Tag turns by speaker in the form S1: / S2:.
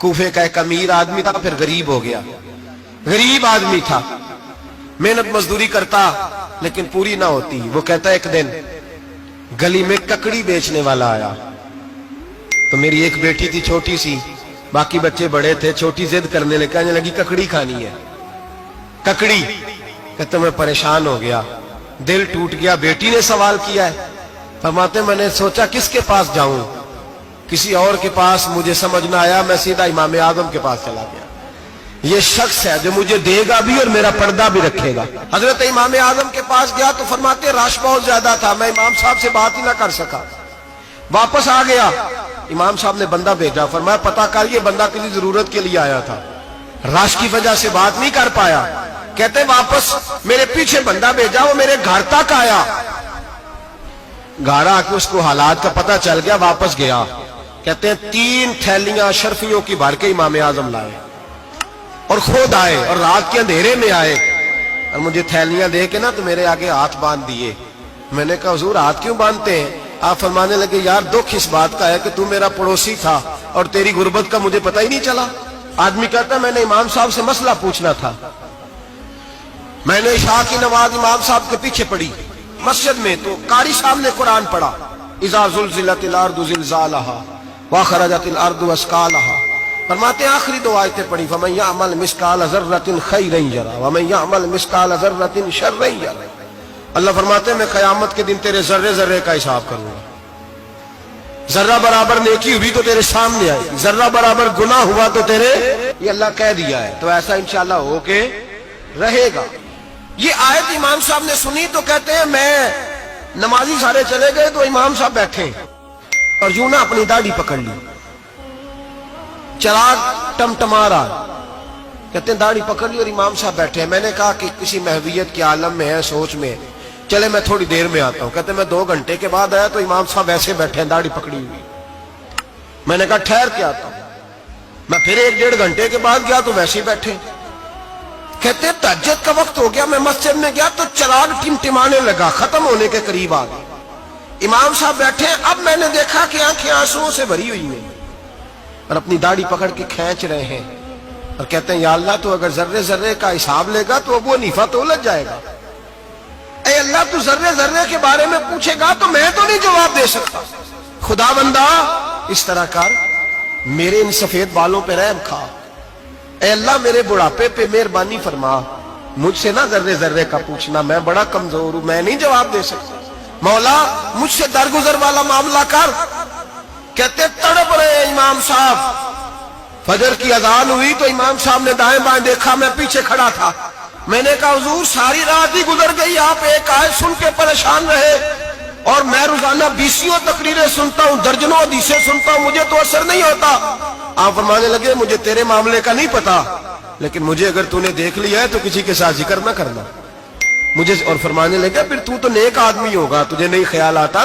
S1: کوفے کا ایک امیر آدمی تھا، پھر غریب ہو گیا، غریب آدمی تھا، محنت مزدوری کرتا لیکن پوری نہ ہوتی۔ وہ کہتا ایک دن گلی میں ککڑی بیچنے والا آیا، تو میری ایک بیٹی تھی چھوٹی سی، باقی بچے بڑے تھے، چھوٹی ضد کرنے لگی، کہنے لگی ککڑی کھانی ہے، ککڑی۔ کہتے میں پریشان ہو گیا، دل ٹوٹ گیا، بیٹی نے سوال کیا ہے۔ فرماتے میں نے سوچا کس کے پاس جاؤں، کسی اور کے پاس مجھے سمجھ نہ آیا، میں سیدھا امام اعظم کے پاس چلا گیا، یہ شخص ہے جو مجھے دے گا بھی اور میرا پردہ بھی رکھے گا۔ حضرت امام اعظم کے پاس گیا تو فرماتے رش بہت زیادہ تھا، میں امام صاحب سے بات ہی نہ کر سکا، واپس آ گیا۔ امام صاحب نے بندہ بھیجا، فرمایا پتہ کر یہ بندہ کسی ضرورت کے لیے آیا تھا، رش کی وجہ سے بات نہیں کر پایا۔ کہتے واپس میرے پیچھے بندہ بھیجا، وہ میرے گھر تک آیا، گھر آ کے اس کو حالات کا پتہ چل گیا، واپس گیا۔ کہتے ہیں 3 تھیلیاں اشرفیوں کی بھر کے امام اعظم لائے اور خود آئے، اور رات کے اندھیرے میں آئے، اور مجھے تھیلیاں دے کے نا تو میرے آگے ہاتھ باندھ دیے۔ میں نے کہا حضور ہاتھ کیوں باندھتے ہیں؟ آپ فرمانے لگے یار دکھ اس بات کا ہے کہ تو میرا پڑوسی تھا اور تیری غربت کا مجھے پتہ ہی نہیں چلا۔ آدمی کہتا ہے میں نے امام صاحب سے مسئلہ پوچھنا تھا، میں نے عشاء کی نماز امام صاحب کے پیچھے پڑھی مسجد میں، تو قاری صاحب نے قرآن پڑھا، اذا زلزلت الارض زلزالها واخرجت الارض اثقالها۔ فرماتے ہیں آخری 2 آیتیں پڑھی، فمن یعمل مثقال ذرۃ خیرا یرہ ومن یعمل مثقال ذرۃ شرا یرہ۔ اللہ فرماتے ہیں میں قیامت کے دن تیرے ذرے ذرے کا حساب کروں گا، ذرہ برابر نیکی ہوئی تو تیرے سامنے آئے، ذرہ برابر گناہ ہوا تو تیرے، یہ اللہ کہہ دیا ہے، تو ایسا انشاءاللہ ہو کے رہے گا۔ یہ آیت امام صاحب نے سنی تو کہتے ہیں میں نمازی سارے چلے گئے تو امام صاحب بیٹھے اور یوں نہ اپنی داڑھی پکڑ لی، چراغ ٹمٹما رہا، کہتے ہیں داڑھی پکڑ لی اور امام صاحب بیٹھے ہیں۔ میں نے کہا کہ کسی محویت کے عالم میں ہے، سوچ میں، چلے میں تھوڑی دیر میں آتا ہوں۔ کہتے ہیں میں 2 گھنٹے کے بعد آیا تو امام صاحب ایسے بیٹھے ہیں داڑھی پکڑی ہوئی۔ میں نے کہا ٹھہر کے آتا ہوں۔ میں پھر 1-1.5 گھنٹے کے بعد گیا تو ویسے ہی بیٹھے۔ کہتے ہیں تہجد کا وقت ہو گیا، میں مسجد میں گیا تو چراغ ٹمٹمانے لگا، ختم ہونے کے قریب آ گئے، امام صاحب بیٹھے ہیں۔ اب میں نے دیکھا کہ آنکھیں آنسوؤں سے بھری ہوئی ہیں اور اپنی داڑھی پکڑ کے کھینچ رہے ہیں، اور کہتے ہیں یا اللہ تو اگر ذرے ذرے کا حساب لے گا تو ابو حنیفہ تو الجھ جائے گا، اے اللہ تو ذرے ذرے کے بارے میں پوچھے گا تو میں تو نہیں جواب دے سکتا، خدا بندہ اس طرح کر، میرے ان سفید بالوں پہ رحم کھا، اے اللہ میرے بڑھاپے پہ مہربانی فرما، مجھ سے نہ ذرے ذرے کا پوچھنا، میں بڑا کمزور ہوں، میں نہیں جواب دے سکتا، مولا مجھ سے درگزر والا معاملہ کر۔ کہتے تڑپ رہے امام صاحب، فجر کی اذان ہوئی تو امام صاحب نے دائیں بائیں دیکھا، میں پیچھے کھڑا تھا، میں نے کہا حضور ساری رات ہی گزر گئی، آپ ایک آیت سن کے پریشان رہے اور میں روزانہ 20 تقریریں سنتا ہوں، درجنوں حدیثیں سنتا ہوں، مجھے تو اثر نہیں ہوتا۔ آپ فرمانے لگے مجھے تیرے معاملے کا نہیں پتا، لیکن مجھے اگر تو نے دیکھ لیا ہے تو کسی کے ساتھ ذکر نہ کرنا مجھے، اور فرمانے لگا پھر تو نیک آدمی ہوگا، تجھے نہیں خیال آتا